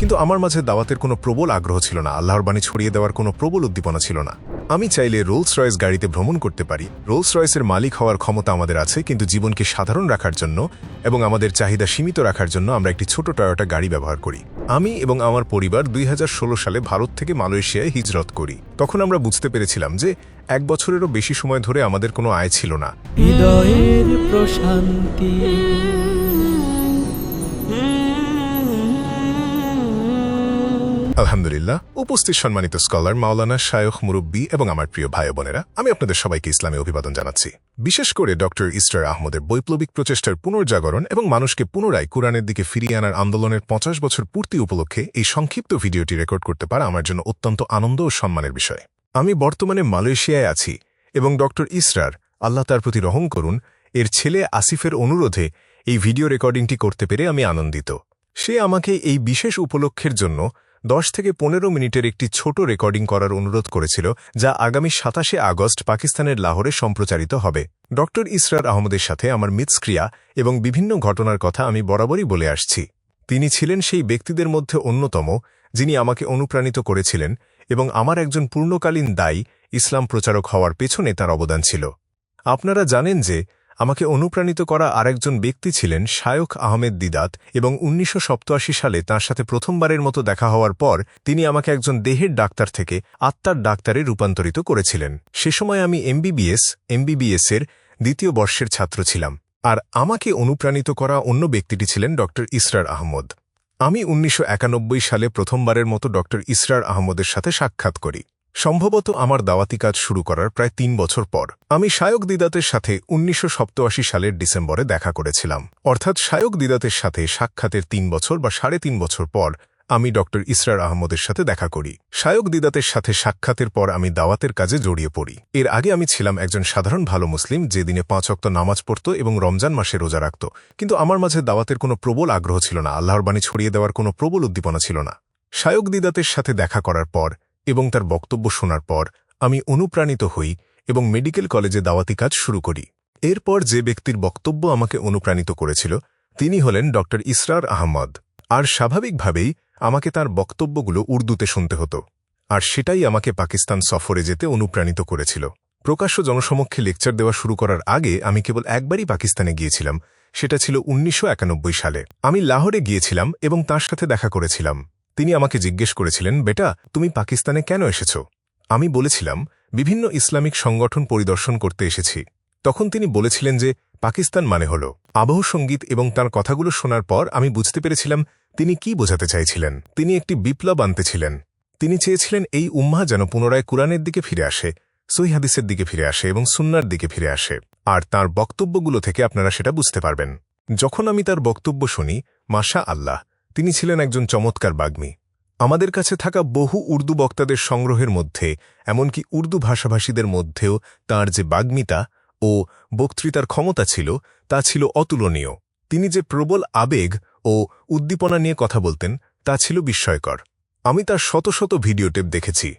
কিন্তু আমার মাঝে দাওয়াতের কোনো প্রবল আগ্রহ ছিল না, আল্লাহর বাণী ছড়িয়ে দেওয়ার কোনো প্রবল উদ্দীপনা ছিল না। আমি চাইলে রোলস রয়েস গাড়িতে ভ্রমণ করতে পারি, রোলস রয়েসের মালিক হওয়ার ক্ষমতা আমাদের আছে, কিন্তু জীবনকে সাধারণ রাখার জন্য এবং আমাদের চাহিদা সীমিত রাখার জন্য আমরা একটি ছোট টয়োটা গাড়ি ব্যবহার করি। আমি এবং আমার পরিবার 2016 সালে ভারত থেকে মালয়েশিয়ায় হিজরত করি। তখন আমরা বুঝতে পেরেছিলাম যে 1 বছরেরও বেশি সময় ধরে আমাদের কোনো আয় ছিল না। হৃদয়ের প্রশান্তি। আলহামদুলিল্লাহ, উপস্থিত সম্মানিত স্কলার, মাওলানা, শায়খ, মুরব্বী এবং আমার প্রিয় ভাই বোনেরা, আমি আপনাদের সবাইকে ইসলামে অভিবাদন জানাচ্ছি। বিশেষ করে ডক্টর ইসরার আহমদের বৈপ্লবিক প্রচেষ্টার পুনর্জাগরণ এবং মানুষকে পুনরায় কোরআনের দিকে ফিরিয়ে আনার আন্দোলনের 50 বছর পূর্তি উপলক্ষে এই সংক্ষিপ্ত ভিডিওটি রেকর্ড করতে পারা আমার জন্য অত্যন্ত আনন্দ ও সম্মানের বিষয়। আমি বর্তমানে মালয়েশিয়ায় আছি এবং ডক্টর ইসরার, আল্লাহ তার প্রতি রহম করুন, এর ছেলে আসিফের অনুরোধে এই ভিডিও রেকর্ডিংটি করতে পেরে আমি আনন্দিত। সে আমাকে এই বিশেষ উপলক্ষের জন্য 10 থেকে 15 মিনিটের একটি ছোট রেকর্ডিং করার অনুরোধ করেছিল, যা আগামী 27 আগস্ট পাকিস্তানের লাহোরে সম্প্রচারিত হবে। ডক্টর ইসরার আহমদের সাথে আমার মিথস্ক্রিয়া এবং বিভিন্ন ঘটনার কথা আমি বরাবরই বলে আসছি। তিনি ছিলেন সেই ব্যক্তিদের মধ্যে অন্যতম যিনি আমাকে অনুপ্রাণিত করেছিলেন এবং আমার একজন পূর্ণকালীন দায়ী ইসলাম প্রচারক হওয়ার পেছনে তার অবদান ছিল। আপনারা জানেন যে আমাকে অনুপ্রাণিত করা আরেকজন ব্যক্তি ছিলেন শায়খ আহমেদ দিদাত, এবং 1987 সালে তাঁর সাথে প্রথমবারের মতো দেখা হওয়ার পর তিনি আমাকে একজন দেহের ডাক্তার থেকে আত্মার ডাক্তারে রূপান্তরিত করেছিলেন। সে সময় আমি এমবিবিএস-এর 2য় বর্ষের ছাত্র ছিলাম, আর আমাকে অনুপ্রাণিত করা অন্য ব্যক্তিটি ছিলেন ডক্টর ইসরার আহমদ। আমি 1991 সালে প্রথমবারের মতো ডক্টর ইসরার আহমদের সাথে সাক্ষাৎ করি, সম্ভবত আমার দাওয়াতি কাজ শুরু করার প্রায় 3 বছর পর। আমি শায়খ দিদাতের সাথে 1987 সালের ডিসেম্বরে দেখা করেছিলাম, অর্থাৎ শায়খ দিদাতের সাথে সাক্ষাতের 3 বছর বা 3.5 বছর পর আমি ডক্টর ইসরার আহমদের সাথে দেখা করি। শায়খ দিদাতের সাথে সাক্ষাতের পর আমি দাওয়াতের কাজে জড়িয়ে পড়ি। এর আগে আমি ছিলাম একজন সাধারণ ভালো মুসলিম, যে দিনে 5 ওয়াক্ত নামাজ পড়ত এবং রমজান মাসে রোজা রাখত, কিন্তু আমার মাঝে দাওয়াতের কোনো প্রবল আগ্রহ ছিল না, আল্লাহর বাণী ছড়িয়ে দেওয়ার কোনো প্রবল উদ্দীপনা ছিল না। শায়খ দিদাতের সাথে দেখা করার পর এবং তার বক্তব্য শোনার পর আমি অনুপ্রাণিত হই এবং মেডিকেল কলেজে দাওয়াতি কাজ শুরু করি। এরপর যে ব্যক্তির বক্তব্য আমাকে অনুপ্রাণিত করেছিল তিনি হলেন ডক্টর ইসরার আহমদ, আর স্বাভাবিকভাবেই আমাকে তার বক্তব্যগুলো উর্দুতে শুনতে হতো, আর সেটাই আমাকে পাকিস্তান সফরে যেতে অনুপ্রাণিত করেছিল। প্রকাশ্য জনসমক্ষে লেকচার দেওয়া শুরু করার আগে আমি কেবল একবারই পাকিস্তানে গিয়েছিলাম, সেটা ছিল 1991 সালে। আমি লাহোরে গিয়েছিলাম এবং তাঁর সাথে দেখা করেছিলাম। তিনি আমাকে জিজ্ঞেস করেছিলেন, বেটা, তুমি পাকিস্তানে কেন এসেছ? আমি বলেছিলাম, বিভিন্ন ইসলামিক সংগঠন পরিদর্শন করতে এসেছি। তখন তিনি বলেছিলেন যে পাকিস্তান মানে হল আবহ সঙ্গীত, এবং তার কথাগুলো শোনার পর আমি বুঝতে পেরেছিলাম তিনি কি বোঝাতে চাইছিলেন। তিনি একটি বিপ্লব আনতেছিলেন। তিনি চেয়েছিলেন এই উম্মাহ যেন পুনরায় কুরআনের দিকে ফিরে আসে, সহিহ হাদিসের দিকে ফিরে আসে এবং সুন্নাহর দিকে ফিরে আসে, আর তাঁর বক্তব্যগুলো থেকে আপনারা সেটা বুঝতে পারবেন। যখন আমি তার বক্তব্য শুনি, মাশা আল্লাহ, তিনি ছিলেন একজন চমৎকার বাগ্মী। আমাদের কাছে থাকা বহু উর্দু বক্তাদের সংগ্রহের মধ্যে, এমনকি উর্দু ভাষাভাষীদের মধ্যেও তাঁর যে বাগ্মিতা ও বক্তৃতার ক্ষমতা ছিল তা ছিল অতুলনীয়। তিনি যে প্রবল আবেগ ও উদ্দীপনা নিয়ে কথা বলতেন তা ছিল বিস্ময়কর। আমি তার শত শত ভিডিও টেপ দেখেছি।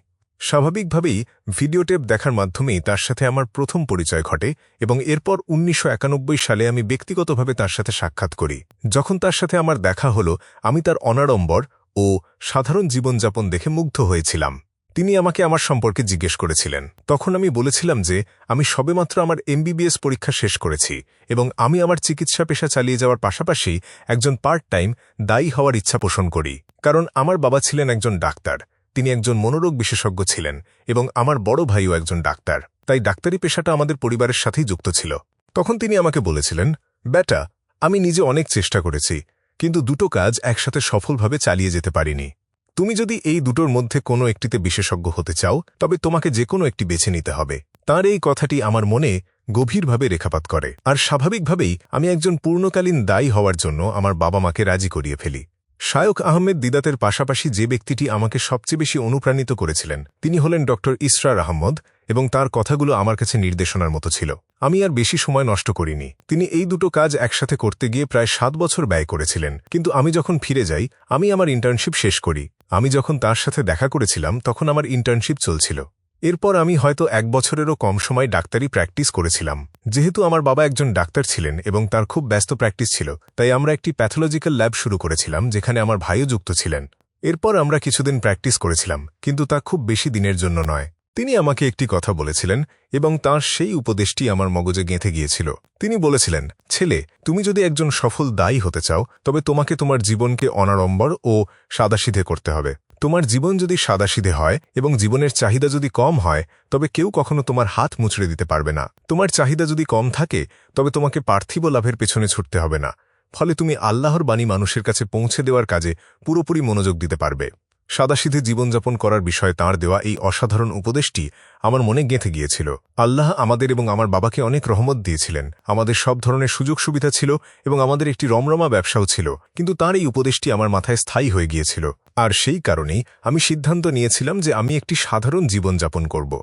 স্বাভাবিকভাবেই ভিডিও টেপ দেখার মাধ্যমেই তার সাথে আমার প্রথম পরিচয় ঘটে, এবং এরপর 1991 সালে আমি ব্যক্তিগতভাবে তার সাথে সাক্ষাৎ করি। যখন তার সাথে আমার দেখা হলো, আমি তার অনাড়ম্বর ও সাধারণ জীবনযাপন দেখে মুগ্ধ হয়েছিলাম। তিনি আমাকে আমার সম্পর্কে জিজ্ঞেস করেছিলেন। তখন আমি বলেছিলাম যে আমি সবেমাত্র আমার এমবিবিএস পরীক্ষা শেষ করেছি এবং আমি আমার চিকিৎসা পেশা চালিয়ে যাওয়ার পাশাপাশি একজন পার্ট টাইম দায়ী হওয়ার ইচ্ছা পোষণ করি, কারণ আমার বাবা ছিলেন একজন ডাক্তার, তিনি একজন মনোরোগ বিশেষজ্ঞ ছিলেন, এবং আমার বড় ভাইও একজন ডাক্তার, তাই ডাক্তারি পেশাটা আমাদের পরিবারের সাথেই যুক্ত ছিল। তখন তিনি আমাকে বলেছিলেন, বেটা, আমি নিজে অনেক চেষ্টা করেছি, কিন্তু দুটো কাজ একসাথে সফলভাবে চালিয়ে যেতে পারিনি। তুমি যদি এই দুটোর মধ্যে কোনো একটিতে বিশেষজ্ঞ হতে চাও, তবে তোমাকে যে কোনো একটি বেছে নিতে হবে। তাঁর এই কথাটি আমার মনে গভীরভাবে রেখাপাত করে, আর স্বাভাবিকভাবেই আমি একজন পূর্ণকালীন দায়ী হওয়ার জন্য আমার বাবা মাকে রাজি করিয়ে ফেলি। শায়খ আহমেদ দিদাতের পাশাপাশি যে ব্যক্তিটি আমাকে সবচেয়ে বেশি অনুপ্রাণিত করেছিলেন তিনি হলেন ডক্টর ইসরার আহমদ, এবং তার কথাগুলো আমার কাছে নির্দেশনার মতো ছিল। আমি আর বেশি সময় নষ্ট করিনি। তিনি এই দুটো কাজ একসাথে করতে গিয়ে প্রায় 7 বছর ব্যয় করেছিলেন, কিন্তু আমি যখন ফিরে যাই, আমি আমার ইন্টার্নশিপ শেষ করি। আমি যখন তার সাথে দেখা করেছিলাম তখন আমার ইন্টার্নশিপ চলছিল। এরপর আমি হয়তো 1 বছরেরও কম সময় ডাক্তারি প্র্যাকটিস করেছিলাম। যেহেতু আমার বাবা একজন ডাক্তার ছিলেন এবং তার খুব ব্যস্ত প্র্যাকটিস ছিল, তাই আমরা একটি প্যাথোলজিক্যাল ল্যাব শুরু করেছিলাম, যেখানে আমার ভাইও যুক্ত ছিলেন। এরপর আমরা কিছুদিন প্র্যাকটিস করেছিলাম, কিন্তু তা খুব বেশি দিনের জন্য নয়। তিনি আমাকে একটি কথা বলেছিলেন এবং তাঁর সেই উপদেশটি আমার মগজে গেঁথে গিয়েছিল। তিনি বলেছিলেন, ছেলে, তুমি যদি একজন সফল দায়ী হতে চাও তবে তোমাকে তোমার জীবনকে অনাড়ম্বর ও সাদাসিধে করতে হবে। তোমার জীবন যদি সাদাসিধে হয় এবং জীবনের চাহিদা যদি কম হয় তবে কেউ কখনো তোমার হাত মুচড়ে দিতে পারবে না। তোমার চাহিদা যদি কম থাকে তবে তোমাকে পার্থিব লাভের পেছনে ছুটতে হবে না, ফলে তুমি আল্লাহর বাণী মানুষের কাছে পৌঁছে দেওয়ার কাজে পুরোপুরি মনোযোগ দিতে পারবে। সাদাসিধে জীবনযাপন করার বিষয়ে তাঁর দেওয়া এই অসাধারণ উপদেশটি আমার মনে গেঁথে গিয়েছিল। আল্লাহ আমাদের এবং আমার বাবাকে অনেক রহমত দিয়েছিলেন, আমাদের সব ধরনের সুযোগ সুবিধা ছিল এবং আমাদের একটি রমরমা ব্যবসাও ছিল, কিন্তু তাঁর এই উপদেশটি আমার মাথায় স্থায়ী হয়ে গিয়েছিল। আর সেই কারণেই আমি সিদ্ধান্ত নিয়েছিলাম যে আমি একটি সাধারণ জীবনযাপন করব।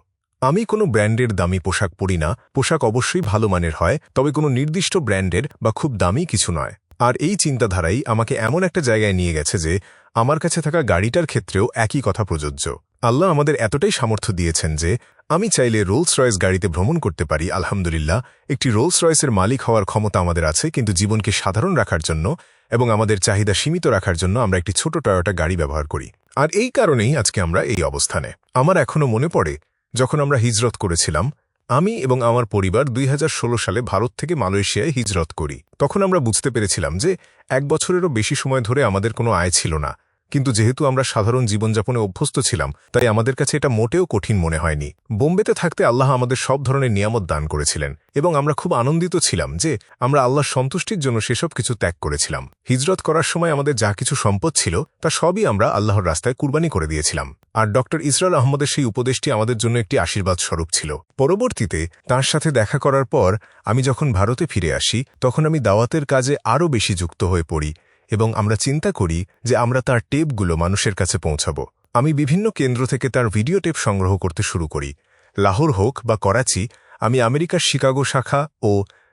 আমি কোনো ব্র্যান্ডের দামি পোশাক পরি না, পোশাক অবশ্যই ভালো মানের হয়, তবে কোনো নির্দিষ্ট ব্র্যান্ডের বা খুব দামি কিছু নয়। আর এই চিন্তাধারাই আমাকে এমন একটা জায়গায় নিয়ে গেছে যে আমার কাছে থাকা গাড়িটার ক্ষেত্রেও একই কথা প্রযোজ্য। আল্লাহ আমাদের এতটাই সামর্থ্য দিয়েছেন যে আমি চাইলে রোলস রয়েস গাড়িতে ভ্রমণ করতে পারি। আলহামদুলিল্লাহ, একটি রোলস রয়েসের মালিক হওয়ার ক্ষমতা আমাদের আছে, কিন্তু জীবনকে সাধারণ রাখার জন্য এবং আমাদের চাহিদা সীমিত রাখার জন্য আমরা একটি ছোট টয়োটা গাড়ি ব্যবহার করি। আর এই কারণেই আজকে আমরা এই অবস্থানে। আমার এখনও মনে পড়ে যখন আমরা হিজরত করেছিলাম, আমি এবং আমার পরিবার 2016 সালে ভারত থেকে মালয়েশিয়ায় হিজরত করি। তখন আমরা বুঝতে পেরেছিলাম যে 1 বছরেরও বেশি সময় ধরে আমাদের কোনো আয় ছিল না, কিন্তু যেহেতু আমরা সাধারণ জীবনযাপনে অভ্যস্ত ছিলাম তাই আমাদের কাছে এটা মোটেও কঠিন মনে হয়নি। বোম্বেতে থাকতে আল্লাহ আমাদের সব ধরনের নিয়ামত দান করেছিলেন এবং আমরা খুব আনন্দিত ছিলাম যে আমরা আল্লাহর সন্তুষ্টির জন্য সেসব কিছু ত্যাগ করেছিলাম। হিজরত করার সময় আমাদের যা কিছু সম্পদ ছিল তা সবই আমরা আল্লাহর রাস্তায় কুরবানি করে দিয়েছিলাম। আর ডক্টর ইসরার আহমদের সেই উপদেশটি আমাদের জন্য একটি আশীর্বাদ স্বরূপ ছিল। পরবর্তীতে তাঁর সাথে দেখা করার পর আমি যখন ভারতে ফিরে আসি তখন আমি দাওয়াতের কাজে আরও বেশি যুক্ত হয়ে পড়ি এবং আমরা চিন্তা করি যে আমরা তার টেপগুলো মানুষের কাছে পৌঁছাব। আমি বিভিন্ন কেন্দ্র থেকে তার ভিডিও টেপ সংগ্রহ করতে শুরু করি। লাহোর হোক বা করাচি, আমি আমেরিকার শিকাগো শাখা ও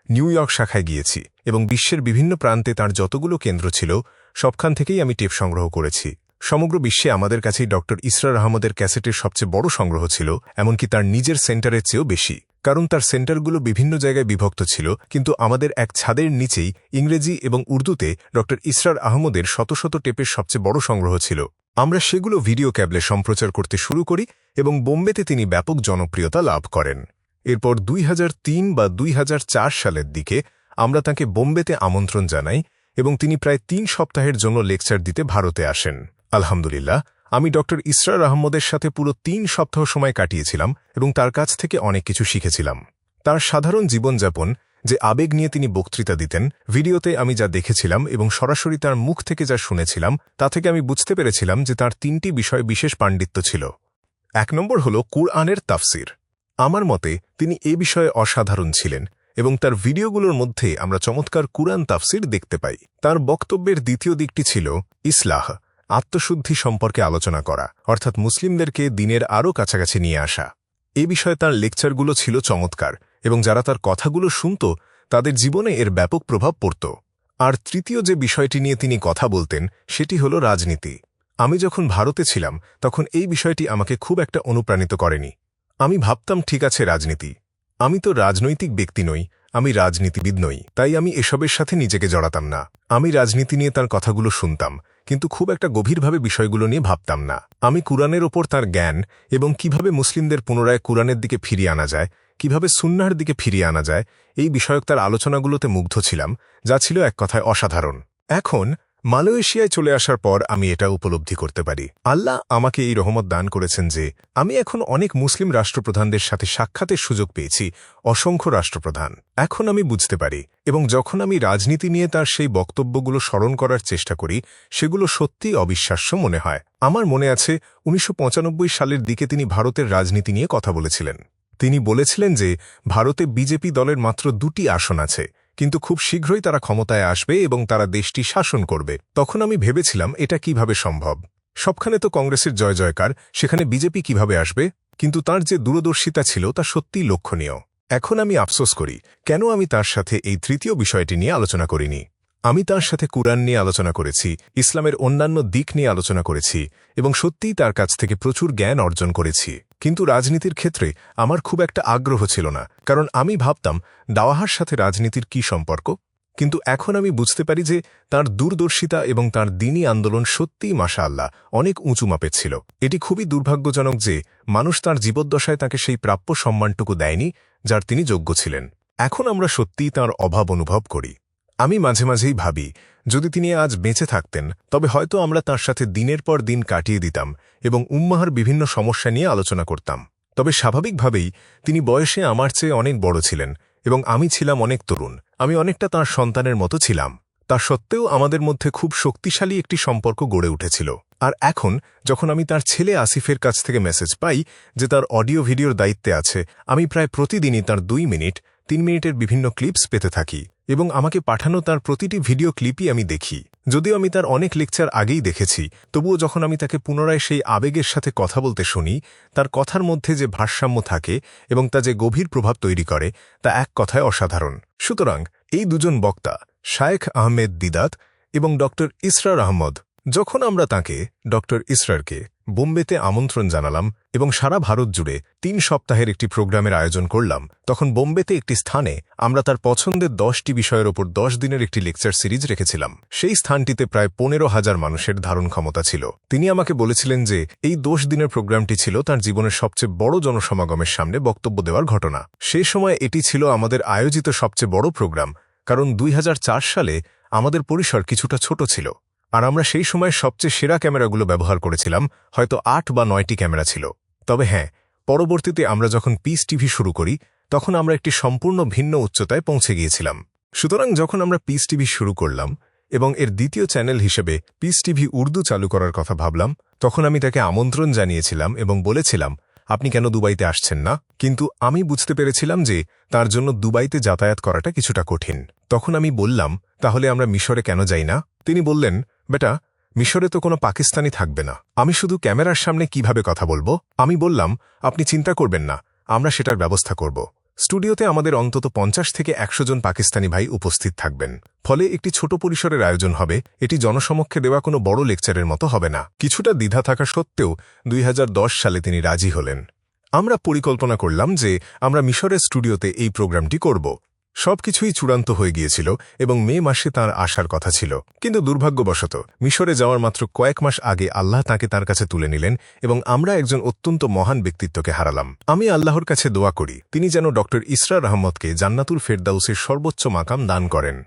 নিউ ইয়র্ক শাখায় গিয়েছি এবং বিশ্বের বিভিন্ন প্রান্তে তার যতগুলো কেন্দ্র ছিল সবখান থেকেই আমি টেপ সংগ্রহ করেছি। সমগ্র বিশ্বে আমাদের কাছেই ডক্টর ইসরার আহমদের ক্যাসেটের সবচেয়ে বড় সংগ্রহ ছিল, এমনকি তার নিজের সেন্টারের চেয়েও বেশি, কারণ তার সেন্টারগুলো বিভিন্ন জায়গায় বিভক্ত ছিল, কিন্তু আমাদের এক ছাদের নিচেই ইংরেজি এবং উর্দুতে ডক্টর ইসরার আহমদের শত শত টেপের সবচেয়ে বড় সংগ্রহ ছিল। আমরা সেগুলো ভিডিও ক্যাবলে সম্প্রচার করতে শুরু করি এবং বোম্বেতে তিনি ব্যাপক জনপ্রিয়তা লাভ করেন। এরপর 2003 বা 2004 সালের দিকে আমরা তাঁকে বোম্বেতে আমন্ত্রণ জানাই এবং তিনি প্রায় 3 সপ্তাহের জন্য লেকচার দিতে ভারতে আসেন। আলহামদুলিল্লাহ, আমি ডক্টর ইসরার আহমদের সাথে পুরো 3 সপ্তাহ সময় কাটিয়েছিলাম এবং তার কাছ থেকে অনেক কিছু শিখেছিলাম। তার সাধারণ জীবনযাপন, যে আবেগ নিয়ে তিনি বক্তৃতা দিতেন, ভিডিওতে আমি যা দেখেছিলাম এবং সরাসরি তার মুখ থেকে যা শুনেছিলাম তা থেকে আমি বুঝতে পেরেছিলাম যে তার 3টি বিষয়ে বিশেষ পাণ্ডিত্য ছিল। 1 নম্বর হল কুরআনের তাফসির। আমার মতে তিনি এ বিষয়ে অসাধারণ ছিলেন এবং তার ভিডিওগুলোর মধ্যে আমরা চমৎকার কুরআন তাফসির দেখতে পাই। তার বক্তব্যের দ্বিতীয় দিকটি ছিল ইসলাহ, আত্মশুদ্ধি সম্পর্কে আলোচনা করা, অর্থাৎ মুসলিমদেরকে দিনের আরও কাছাকাছি নিয়ে আসা। এ বিষয়ে তার লেকচারগুলো ছিল চমৎকার এবং যারা তার কথাগুলো শুনত তাদের জীবনে এর ব্যাপক প্রভাব পড়ত। আর তৃতীয় যে বিষয়টি নিয়ে তিনি কথা বলতেন সেটি হল রাজনীতি। আমি যখন ভারতে ছিলাম তখন এই বিষয়টি আমাকে খুব একটা অনুপ্রাণিত করেনি। আমি ভাবতাম, ঠিক আছে, রাজনীতি, আমি তো রাজনৈতিক ব্যক্তি নই, আমি রাজনীতিবিদ নই, তাই আমি এসবের সাথে নিজেকে জড়াতাম না। আমি রাজনীতি নিয়ে তার কথাগুলো শুনতাম, কিন্তু খুব একটা গভীরভাবে বিষয়গুলো নিয়ে ভাবতাম না। আমি কুরআনের ওপর তার জ্ঞান এবং কিভাবে মুসলিমদের পুনরায় কুরআনের দিকে ফিরিয়ে আনা যায়, কিভাবে সুন্নাহর দিকে ফিরিয়ে আনা যায়, এই বিষয়ক তার আলোচনাগুলোতে মুগ্ধ ছিলাম, যা ছিল এক কথায় অসাধারণ। এখন মালয়েশিয়ায় চলে আসার পর আমি এটা উপলব্ধি করতে পারি। আল্লাহ আমাকে এই রহমত দান করেছেন যে আমি এখন অনেক মুসলিম রাষ্ট্রপ্রধানদের সাথে সাক্ষাতের সুযোগ পেয়েছি, অসংখ্য রাষ্ট্রপ্রধান। এখন আমি বুঝতে পারি এবং যখন আমি রাজনীতি নিয়ে তার সেই বক্তব্যগুলো স্মরণ করার চেষ্টা করি সেগুলো সত্যিই অবিশ্বাস্য মনে হয়। আমার মনে আছে 1995 সালের দিকে তিনি ভারতের রাজনীতি নিয়ে কথা বলেছিলেন। তিনি বলেছিলেন যে ভারতে বিজেপি দলের মাত্র 2টি আসন আছে, কিন্তু খুব শীঘ্রই তারা ক্ষমতায় আসবে এবং তারা দেশটি শাসন করবে। তখন আমি ভেবেছিলাম, এটা কিভাবে সম্ভব? সবখানে তো কংগ্রেসের জয় জয়কার, সেখানে বিজেপি কিভাবে আসবে? কিন্তু তার যে দূরদর্শিতা ছিল তা সত্যিই লক্ষণীয়। এখন আমি আফসোস করি কেন আমি তার সাথে এই তৃতীয় বিষয়টি নিয়ে আলোচনা করিনি। আমি তার সাথে কুরআন নিয়ে আলোচনা করেছি, ইসলামের অন্যান্য দিক নিয়ে আলোচনা করেছি এবং সত্যিই তার কাছ থেকে প্রচুর জ্ঞান অর্জন করেছি, কিন্তু রাজনীতির ক্ষেত্রে আমার খুব একটা আগ্রহ ছিল না, কারণ আমি ভাবতাম দাওয়াহার সাথে রাজনীতির কি সম্পর্ক। কিন্তু এখন আমি বুঝতে পারি যে তার দূরদর্শিতা এবং তার দ্বীনি আন্দোলন সত্যিই মাশাআল্লাহ অনেক উঁচু মাপের ছিল। এটি খুবই দুর্ভাগ্যজনক যে মানুষ তার জীবদ্দশায় তাকে সেই প্রাপ্য সম্মানটুকু দেয়নি যার তিনি যোগ্য ছিলেন। এখন আমরা সত্যিই তার অভাব অনুভব করি। আমি মাঝে মাঝেই ভাবি, যদি তিনি আজ বেঁচে থাকতেন তবে হয়তো আমরা তার সাথে দিনের পর দিন কাটিয়ে দিতাম এবং উম্মাহর বিভিন্ন সমস্যা নিয়ে আলোচনা করতাম। তবে স্বাভাবিকভাবেই তিনি বয়সে আমার চেয়ে অনেক বড় ছিলেন এবং আমি ছিলাম অনেক তরুণ। আমি অনেকটা তাঁর সন্তানের মতো ছিলাম। তা সত্ত্বেও আমাদের মধ্যে খুব শক্তিশালী একটি সম্পর্ক গড়ে উঠেছিল। আর এখন যখন আমি তার ছেলে আসিফের কাছ থেকে মেসেজ পাই যে তার অডিও ভিডিওর দায়িত্বে আছে, আমি প্রায় প্রতিদিনই তার 2 মিনিট 3 মিনিটের বিভিন্ন ক্লিপস পেতে থাকি এবং আমাকে পাঠানো তার প্রতিটি ভিডিও ক্লিপই আমি দেখি। যদিও আমি তার অনেক লেকচার আগেই দেখেছি, তবুও যখন আমি তাকে পুনরায় সেই আবেগের সাথে কথা বলতে শুনি, তার কথার মধ্যে যে ভারসাম্য থাকে এবং তা যে গভীর প্রভাব তৈরি করে, তা এক কথায় অসাধারণ। সুতরাং এই দুজন বক্তা, শায়েখ আহমেদ দিদাত এবং ড ইসরার আহমদ, যখন আমরা তাঁকে, ড ইসরারকে বোম্বেতে আমন্ত্রণ জানালাম এবং সারা ভারত জুড়ে 3 সপ্তাহের একটি প্রোগ্রামের আয়োজন করলাম, তখন বোম্বেতে একটি স্থানে আমরা তার পছন্দের 10টি বিষয়ের ওপর 10 দিনের একটি লেকচার সিরিজ রেখেছিলাম। সেই স্থানটিতে প্রায় 15,000 মানুষের ধারণ ক্ষমতা ছিল। তিনি আমাকে বলেছিলেন যে এই 10 দিনের প্রোগ্রামটি ছিল তার জীবনের সবচেয়ে বড় জনসমাগমের সামনে বক্তব্য দেওয়ার ঘটনা। সেই সময় এটি ছিল আমাদের আয়োজিত সবচেয়ে বড় প্রোগ্রাম, কারণ 2004 সালে আমাদের পরিসর কিছুটা ছোট ছিল আর আমরা সেই সময় সবচেয়ে সেরা ক্যামেরাগুলো ব্যবহার করেছিলাম। হয়তো 8 বা 9টি ক্যামেরা ছিল। তবে হ্যাঁ, পরবর্তীতে আমরা যখন পিস টিভি শুরু করি তখন আমরা একটি সম্পূর্ণ ভিন্ন উচ্চতায় পৌঁছে গিয়েছিলাম। সুতরাং যখন আমরা পিস টিভি শুরু করলাম এবং এর দ্বিতীয় চ্যানেল হিসেবে পিস টিভি উর্দু চালু করার কথা ভাবলাম, তখন আমি তাকে আমন্ত্রণ জানিয়েছিলাম এবং বলেছিলাম, আপনি কেন দুবাইতে আসছেন না? কিন্তু আমি বুঝতে পেরেছিলাম যে তার জন্য দুবাইতে যাতায়াত করাটা কিছুটা কঠিন। তখন আমি বললাম, তাহলে আমরা মিশরে কেন যাই না? তিনি বললেন, বেটা, মিশরে তো কোনো পাকিস্তানি থাকবে না, আমি শুধু ক্যামেরার সামনে কিভাবে কথা বলবো? আমি বললাম, আপনি চিন্তা করবেন না, আমরা সেটার ব্যবস্থা করব। স্টুডিওতে আমাদের অন্তত 50 থেকে 100 জন পাকিস্তানি ভাই উপস্থিত থাকবেন। ফলে একটি ছোট পরিসরের আয়োজন হবে। এটি জনসমক্ষে দেওয়া কোনো বড় লেকচারের মতো হবে না। কিছুটা দ্বিধা থাকা সত্ত্বেও 2010 সালে তিনি রাজি হলেন। আমরা পরিকল্পনা করলাম যে আমরা মিশরের স্টুডিওতে এই প্রোগ্রামটি করব। সবকিছুই চূড়ান্ত হয়ে গিয়েছিল এবং মে মাসে তাঁর আসার কথা ছিল। কিন্তু দুর্ভাগ্যবশত মিশরে যাওয়ার মাত্র কয়েক মাস আগে আল্লাহ তাঁকে তার কাছে তুলে নিলেন এবং আমরা একজন অত্যন্ত মহান ব্যক্তিত্বকে হারালাম। আমি আল্লাহর কাছে দোয়া করি তিনি যেন ড ইসরার আহমদকে জান্নাতুল ফেরদাউসের সর্বোচ্চ মাকাম দান করেন।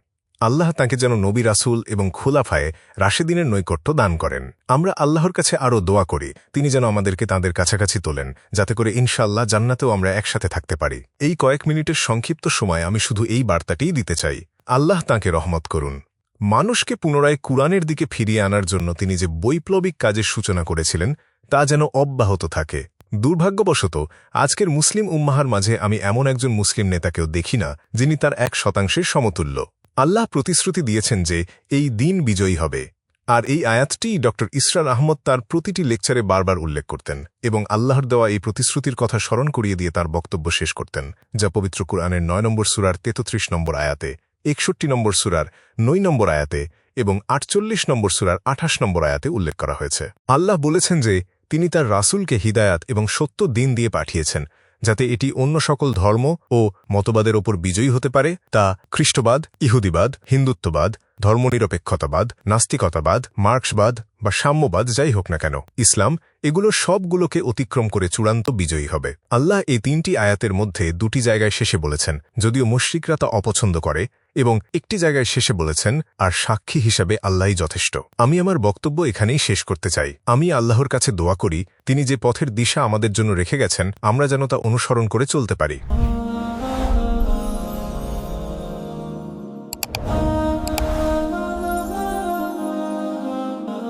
আল্লাহ তাঁকে যেন নবী রাসূল এবং খোলাফায়ে রাশেদিনের নৈকট্য দান করেন। আমরা আল্লাহর কাছে আরও দোয়া করি তিনি যেন আমাদেরকে তাঁদের কাছাকাছি তোলেন, যাতে করে ইনশাআল্লাহ জান্নাতেও আমরা একসাথে থাকতে পারি। এই কয়েক মিনিটের সংক্ষিপ্ত সময় আমি শুধু এই বার্তাটিই দিতে চাই, আল্লাহ তাঁকে রহমত করুন। মানুষকে পুনরায় কুরআনের দিকে ফিরিয়ে আনার জন্য তিনি যে বৈপ্লবিক কাজের সূচনা করেছিলেন তা যেন অব্যাহত থাকে। দুর্ভাগ্যবশত আজকের মুসলিম উম্মাহার মাঝে আমি এমন একজন মুসলিম নেতাকেও দেখি না যিনি তার 1% সমতুল্য। আল্লাহ প্রতিশ্রুতি দিয়েছেন যে এই দিন বিজয়ী হবে, আর এই আয়াতটি ড ইসরার আহমদ তার প্রতিটি লেকচারে বারবার উল্লেখ করতেন এবং আল্লাহর দেওয়া এই প্রতিশ্রুতির কথা স্মরণ করিয়ে দিয়ে তার বক্তব্য শেষ করতেন, যা পবিত্র কুরআনের 9 নম্বর সূরার 33 নম্বর আয়াতে, 61 নম্বর সূরার 9 নম্বর আয়াতে এবং 48 নম্বর সূরার 28 নম্বর আয়াতে উল্লেখ করা হয়েছে। আল্লাহ বলেছেন যে তিনি তার রাসূলকে হিদায়াত এবং সত্য দিন দিয়ে পাঠিয়েছেন, যাতে এটি অন্য সকল ধর্ম ও মতবাদের ওপর বিজয়ী হতে পারে, তা খ্রিস্টবাদ, ইহুদিবাদ, হিন্দুত্ববাদ, ধর্মনিরপেক্ষতাবাদ, নাস্তিকতাবাদ, মার্ক্সবাদ বা সাম্যবাদ যাই হোক না কেন, ইসলাম এগুলো সবগুলোকে অতিক্রম করে চূড়ান্ত বিজয়ী হবে। আল্লাহ এই 3টি আয়াতের মধ্যে 2টি জায়গায় শেষে বলেছেন, যদিও মুশরিকরা তা অপছন্দ করে, এবং একটি জায়গায় শেষে বলেছেন, আর সাক্ষী হিসাবে আল্লাহই যথেষ্ট। আমি আমার বক্তব্য এখানেই শেষ করতে চাই। আমি আল্লাহর কাছে দোয়া করি তিনি যে পথের দিশা আমাদের জন্য রেখে গেছেন আমরা যেন তা অনুসরণ করে চলতে পারি।